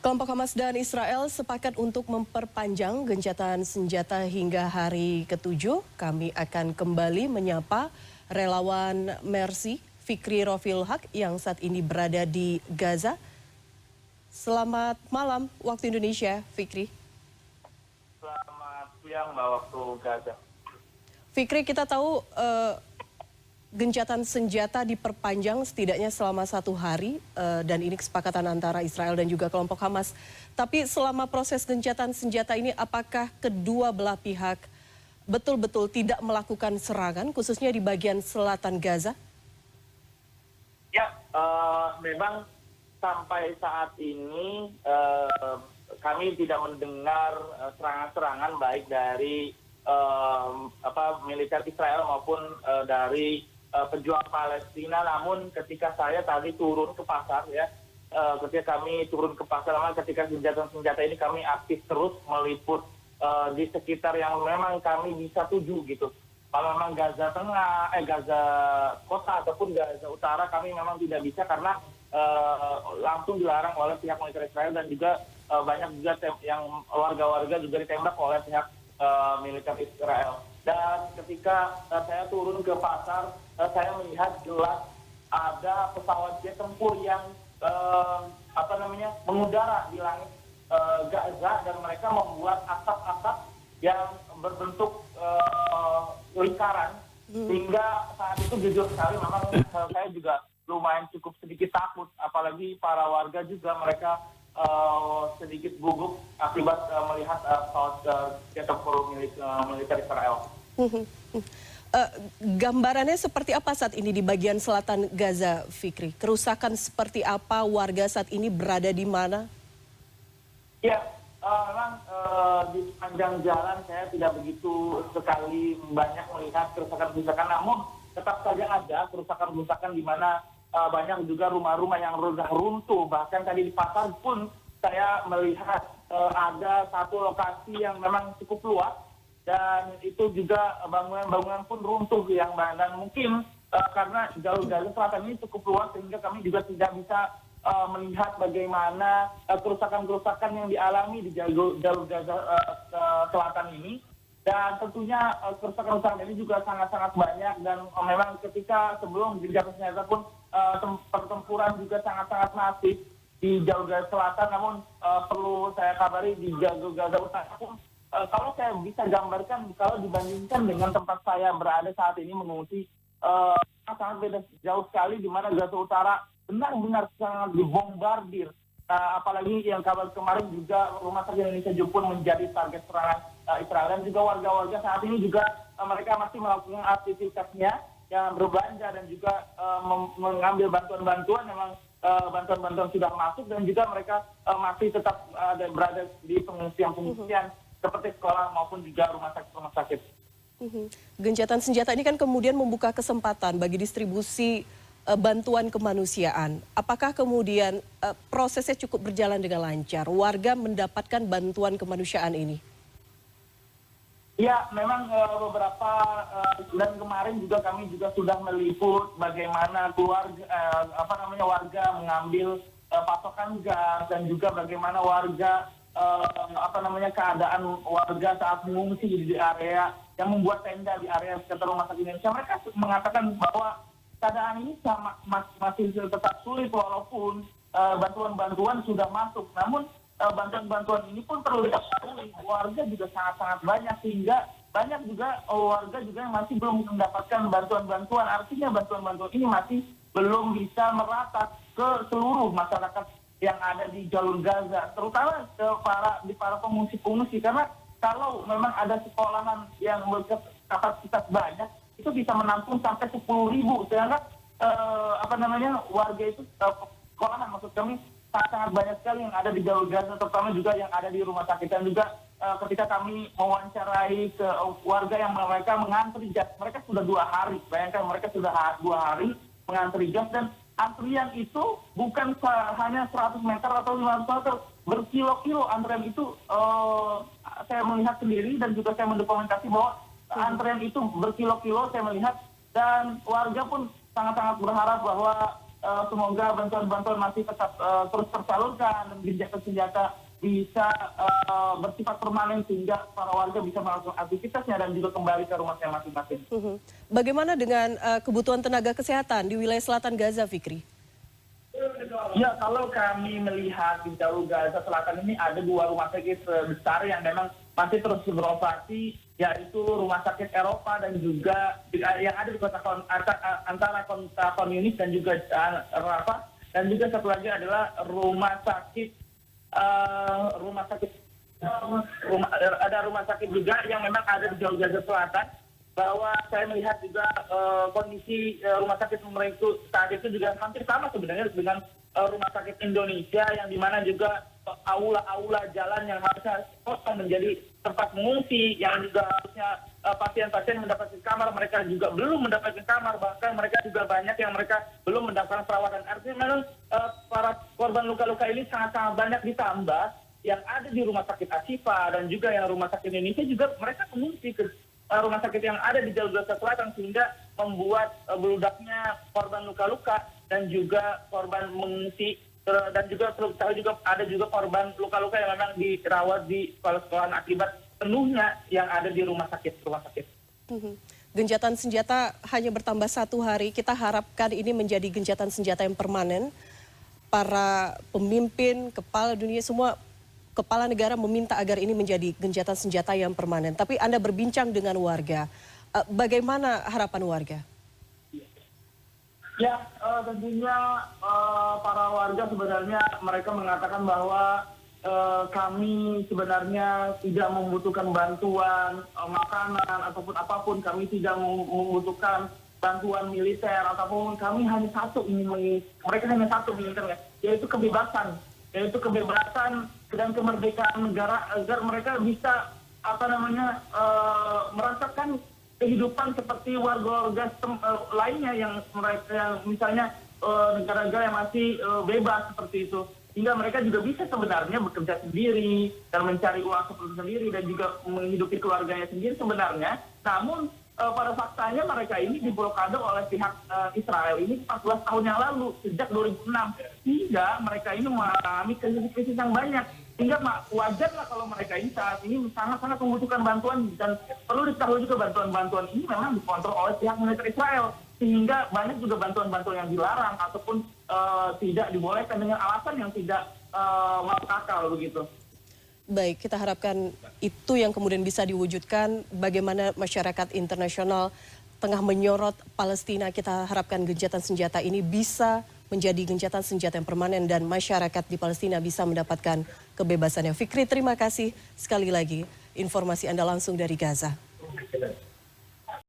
Kelompok Hamas dan Israel sepakat untuk memperpanjang gencatan senjata hingga hari ke-7. Kami akan kembali menyapa relawan Mercy, Fikri Rofil Haq yang saat ini berada di Gaza. Selamat malam waktu Indonesia, Fikri. Selamat siang Mbak waktu Gaza. Fikri, kita tahu gencatan senjata diperpanjang setidaknya selama 1 hari dan ini kesepakatan antara Israel dan juga kelompok Hamas. Tapi selama proses gencatan senjata ini apakah kedua belah pihak betul-betul tidak melakukan serangan khususnya di bagian selatan Gaza? Ya, memang sampai saat ini kami tidak mendengar serangan-serangan baik dari militer Israel maupun dari pejuang Palestina. Namun ketika saya tadi turun ke pasar ketika kami turun ke pasar, ketika senjata ini kami aktif terus meliput di sekitar yang memang kami bisa tuju gitu. Kalau memang Gaza Tengah, Gaza Kota ataupun Gaza Utara kami memang tidak bisa karena langsung dilarang oleh pihak militer Israel dan juga banyak juga yang warga-warga juga ditembak oleh pihak militer Israel. Dan ketika saya turun ke pasar, saya melihat jelas ada pesawat jet tempur yang mengudara di langit Gaza dan mereka membuat asap-asap yang berbentuk lingkaran. Sehingga saat itu jujur sekali memang saya juga lumayan cukup sedikit takut, apalagi para warga juga mereka sedikit gugup akibat melihat pesawat jet tempur militer Israel. Gambarannya seperti apa saat ini di bagian selatan Gaza, Fikri? Kerusakan seperti apa, warga saat ini berada di mana? Ya, memang di sepanjang jalan saya tidak begitu sekali banyak melihat kerusakan-kerusakan, namun tetap saja ada kerusakan-kerusakan di mana banyak juga rumah-rumah yang sudah runtuh. Bahkan tadi di pasar pun saya melihat ada satu lokasi yang memang cukup luas dan itu juga bangunan-bangunan pun runtuh dan mungkin karena jalur Gaza Selatan ini cukup luas sehingga kami juga tidak bisa melihat bagaimana kerusakan-kerusakan yang dialami di jalur Gaza Selatan ini. Dan tentunya kerusakan-kerusakan ini juga sangat-sangat banyak dan memang ketika sebelum gencatan senjata pun pertempuran juga sangat-sangat masif di jalur Gaza Selatan. Namun perlu saya kabari di jalur Gaza Utara pun kalau saya bisa gambarkan, kalau dibandingkan dengan tempat saya berada saat ini mengungsi, sangat beda jauh sekali, di mana Gaza Utara benar-benar sangat dibombardir. Apalagi yang kabar kemarin juga Rumah Sakit Indonesia pun menjadi target serangan Israel, dan juga warga-warga saat ini juga mereka masih melakukan aktivitasnya yang berbelanja dan juga mengambil bantuan-bantuan. Memang bantuan-bantuan sudah masuk dan juga mereka masih tetap berada di pengungsian-pengungsian seperti sekolah maupun juga rumah sakit. Gencatan senjata ini kan kemudian membuka kesempatan bagi distribusi bantuan kemanusiaan. Apakah kemudian prosesnya cukup berjalan dengan lancar? Warga mendapatkan bantuan kemanusiaan ini? Ya, memang beberapa bulan kemarin juga kami juga sudah meliput bagaimana warga mengambil pasokan gas dan juga bagaimana warga keadaan warga saat mengungsi di area yang membuat tenda di area sekitar Rumah Sakit Indonesia. Mereka mengatakan bahwa keadaan ini masih tetap sulit walaupun bantuan-bantuan sudah masuk. Namun bantuan-bantuan ini pun perlu diketahui warga juga sangat-sangat banyak, sehingga banyak juga warga juga yang masih belum mendapatkan bantuan-bantuan. Artinya bantuan-bantuan ini masih belum bisa merata ke seluruh masyarakat yang ada di jalur Gaza, terutama di para pengungsi-pengungsi. Karena kalau memang ada sekolahan yang berkapasitas banyak, itu bisa menampung sampai 10.000, sehingga warga itu sekolahan, maksud kami sangat banyak sekali yang ada di jalur Gaza, terutama juga yang ada di rumah sakit. Dan juga ketika kami mewawancarai ke warga yang mereka mengantri gas, mereka sudah 2 hari, bayangkan mereka sudah 2 hari mengantri gas, dan antrian itu bukan hanya 100 meter atau 500 meter, berkilo-kilo antrian itu. Saya melihat sendiri dan juga saya mendokumentasi bahwa antrian itu berkilo-kilo saya melihat, dan warga pun sangat-sangat berharap bahwa semoga bantuan-bantuan masih tetap terus tersalurkan dan gencatan senjata bisa bersifat permanen sehingga para warga bisa melakukan aktivitasnya dan juga kembali ke rumahnya masing-masing. Bagaimana dengan kebutuhan tenaga kesehatan di wilayah selatan Gaza, Fikri? Ya, kalau kami melihat di jalur Gaza Selatan ini ada 2 rumah sakit besar yang memang masih terus beroperasi, yaitu Rumah Sakit Eropa dan juga yang ada di antara kota Khan Yunis dan juga Rafah, dan juga satu lagi adalah ada rumah sakit juga yang memang ada di jalur Gaza Selatan, bahwa saya melihat juga kondisi rumah sakit pemerintah itu saat itu juga hampir sama sebenarnya dengan rumah sakit Indonesia, yang dimana juga aula-aula jalan yang harusnya kosong menjadi tempat mengungsi, yang juga harusnya pasien-pasien mendapatkan kamar, mereka juga belum mendapatkan kamar, bahkan mereka juga banyak yang mereka belum mendapatkan perawatan. Artinya memang para korban luka-luka ini sangat-sangat banyak, ditambah yang ada di rumah sakit Ashifa dan juga yang rumah sakit Indonesia juga mereka mengungsi ke rumah sakit yang ada di jalur Gaza Selatan, sehingga membuat beludaknya korban luka-luka dan juga korban mengungsi, dan juga perlu diketahui juga ada juga korban luka-luka yang memang dirawat di sekolah-sekolahan akibat penuhnya yang ada di rumah sakit. Gencatan senjata hanya bertambah 1 hari, kita harapkan ini menjadi gencatan senjata yang permanen. Para pemimpin, kepala dunia, semua kepala negara meminta agar ini menjadi gencatan senjata yang permanen. Tapi Anda berbincang dengan warga, bagaimana harapan warga? Ya, tentunya para warga sebenarnya mereka mengatakan bahwa kami sebenarnya tidak membutuhkan bantuan makanan ataupun apapun, kami tidak membutuhkan bantuan militer ataupun, kami hanya satu mereka hanya satu menginginkan, yaitu kebebasan dan kemerdekaan negara, agar mereka bisa merasakan kehidupan seperti warga-warga lainnya yang misalnya negara-negara yang masih bebas seperti itu, hingga mereka juga bisa sebenarnya bekerja sendiri dan mencari uang seperti sendiri dan juga menghidupi keluarganya sendiri sebenarnya. Namun pada faktanya mereka ini diblokade oleh pihak Israel ini 14 tahun yang lalu, sejak 2006, hingga mereka ini mengalami krisis yang banyak, sehingga wajarlah kalau mereka ini saat ini sangat-sangat membutuhkan bantuan. Dan perlu diketahui juga bantuan-bantuan ini memang dikontrol oleh pihak militer Israel, sehingga banyak juga bantuan-bantuan yang dilarang ataupun tidak dibolehkan dengan alasan yang tidak masuk akal begitu. Baik, kita harapkan itu yang kemudian bisa diwujudkan. Bagaimana masyarakat internasional tengah menyorot Palestina, kita harapkan gencatan senjata ini bisa menjadi gencatan senjata yang permanen dan masyarakat di Palestina bisa mendapatkan kebebasannya. Fikri, terima kasih sekali lagi informasi Anda langsung dari Gaza.